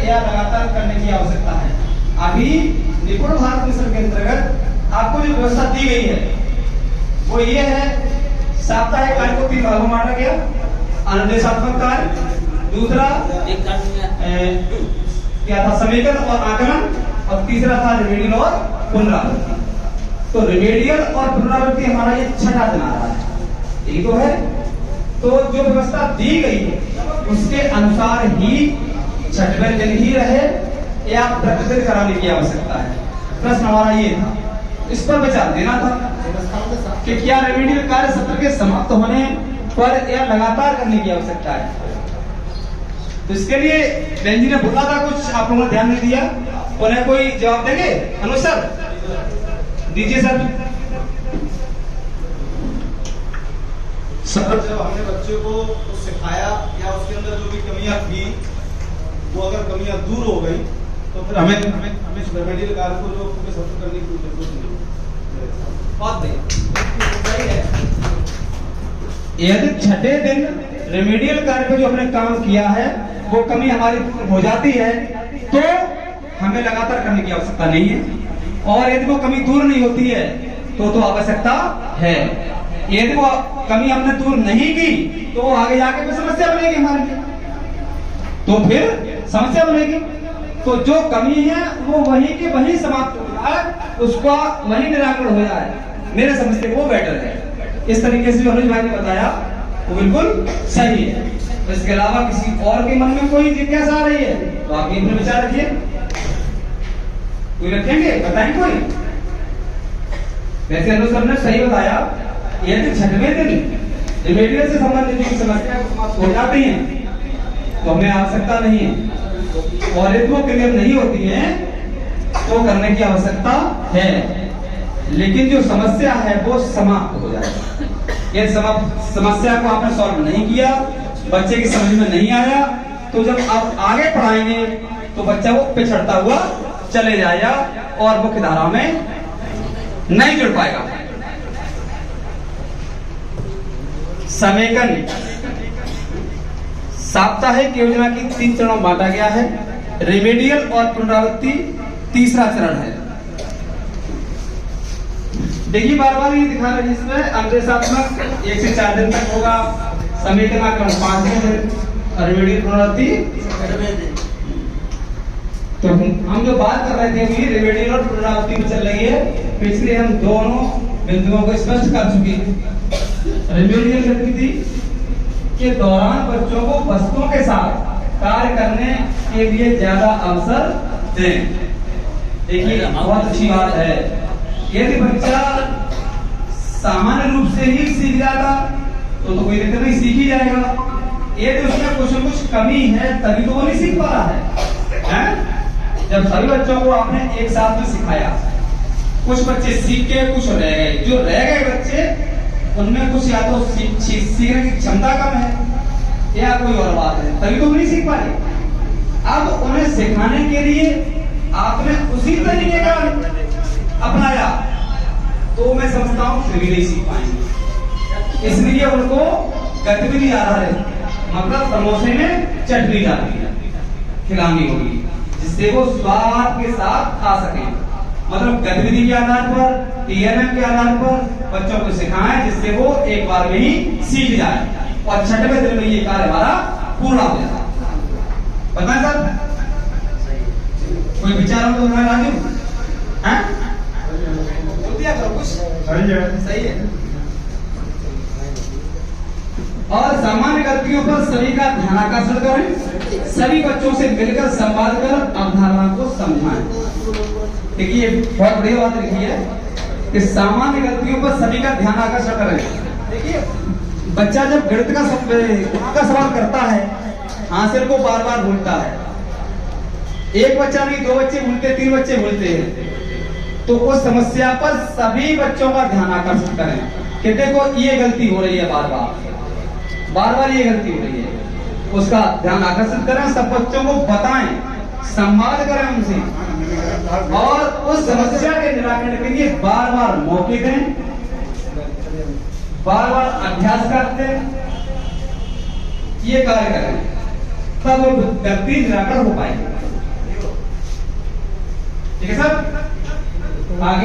या लगातार करने की आवश्यकता है। अभी निपुण भारत मिशन के अंतर्गत आपको जो व्यवस्था दी गई है वो ये है, साप्ताहिक कार्य को 3 भागों में बांटा गया, अनुदेशात्मक कार्य, दूसरा क्या था समेकन और आकलन, और तीसरा था रिमेडियल और पुनरावृत्ति। तो रिमेडियल और पुनरावृत्ति हमारा ये छठा दिन आ रहा है, यही तो है। तो जो व्यवस्था दी गई है उसके अनुसार ही छठवें दिन ही रहे या प्रतिदिन कराने की आवश्यकता है। प्रश्न हमारा ये था, इस पर विचार देना था कि क्या रेमेडियल कार्य सत्र के समाप्त होने पर या लगातार करने की आवश्यकता है। तो इसके लिए बहन जी ने बोला था, कुछ आप लोगों ने ध्यान नहीं दिया, उन्हें कोई जवाब देंगे? अनुज सर दीजिए सर। सर जब हमने बच्चे को सिखाया या उसके अंदर जो भी कमियां थी वो अगर कमियां दूर हो गई तो फिर हमें रेमेडियल कार्य को जो पूरे सत्र करने की जरूरत नहीं। बात सही है। यदि छठे दिन रेमेडियल कार्य पे जो हमने काम किया है वो कमी हमारी हो जाती है तो हमें लगातार करने की आवश्यकता नहीं है, और यदि वो कमी दूर नहीं होती है तो आवश्यकता है। यदि वो कमी हमने दूर नहीं की तो आगे जाके फिर समस्या बनेगी हमारे लिए, तो फिर समस्या बनेगी। तो जो कमी है वो वहीं के वहीं समाप्त हो जाए, उसका वहीं निराकरण हो जाए, मेरे समझ से वो बेटर है। इस तरीके से जो अनुज भाई ने बताया वो बिल्कुल सही है। इसके अलावा किसी और के मन में कोई जिज्ञासा आ रही है तो आप इन पर विचार रखिए। कोई रखेंगे? बताएं कोई? वैसे अनुज सर ने सही बताया, यदि छठवें दिन रिमेडियल से संबंधित जो समस्या हो जाती है तो हमें आवश्यकता नहीं है, और यदि वो क्लियर नहीं होती है तो करने की आवश्यकता है। लेकिन जो समस्या है वो समाप्त हो जाएगी। ये समस्या को आपने सॉल्व नहीं किया, बच्चे की समझ में नहीं आया, तो जब आप आगे पढ़ाएंगे तो बच्चा वो पिछड़ता हुआ चले जाएगा और मुख्य धारा में नहीं जुड़ पाएगा। समेकन साप्ताहिक योजना की 3 चरणों में बांटा गया है। रेमेडियल और पुनरावृत्ति तीसरा चरण है। देखिए बार बार ये दिखा रहे हैं इसमें अनुदेशात्मक 1 से 4 दिन तक होगा, समेकनाकरण 5 दिन, रेमेडियल पुनरावृत्ति। तो हम जो बात कर रहे थे अभी रेमेडियल और पुनरावृत्ति में चल रही है, तो इसलिए हम दोनों बिंदुओं को स्पष्ट कर चुके हैं। रेमेडियल गतिविधि के दौरान बच्चों को वस्तुओं के साथ कार्य करने के लिए ज्यादा अवसर दें। देखिए बहुत अच्छी बात है, यदि बच्चा सामान्य रूप से ही सीख जाता तो कोई दिक्कत नहीं, सीख ही जाएगा। यदि उसमें कुछ न कुछ कमी है तभी तो वो नहीं सीख पा रहा है? जब सभी बच्चों को आपने एक साथ में सिखाया, कुछ बच्चे सीख के कुछ रह गए, जो रह गए बच्चे उनमें कुछ या तो सीखने की क्षमता कम है या कोई और बात है, तभी तो नहीं सीख पाए। अब उन्हें सिखाने के लिए आपने उसी तरीके का अपनाया तो मैं समझता हूं फिर भी नहीं सीख पाएंगे। इसलिए उनको गतिविधि आधारित, मतलब समोसे में चटनी डालनी खिलानी होगी जिससे वो स्वाद के साथ खा सकें। मतलब गतिविधि के आधार पर, टीएनएम के आधार पर बच्चों को सिखाएं जिससे वो एक बार में ही सीख जाए और छठवें दिन में ये कार्य हमारा पूरा हो जाए। पता है सर? कोई विचार हो तो राजू हैं? सही है। और सामान्य गलतियों पर सभी का ध्यान आकर्षण करें, सभी बच्चों से मिलकर संवाद कर अवधारणा को समझाएं। देखिए बहुत बड़ी बात लिखी है कि सामान्य गलतियों पर सभी का ध्यान आकर्षण करें। देखिए बच्चा जब गणित का सवाल करता है, आंसर को बार बार भूलता है, एक बच्चा नहीं 2 बच्चे भूलते, 3 बच्चे भूलते हैं, तो उस समस्या पर सभी बच्चों का ध्यान आकर्षित करें कि देखो ये गलती हो रही है, बार बार ये गलती हो रही है, उसका ध्यान आकर्षित करें, सब बच्चों को बताएं, संवाद करें उनसे, और उस समस्या के निराकरण के लिए बार बार मौके दें, बार बार अभ्यास करते ये कार्य करें, तब गलती निराकरण हो पाएगी। ठीक है सर। आगे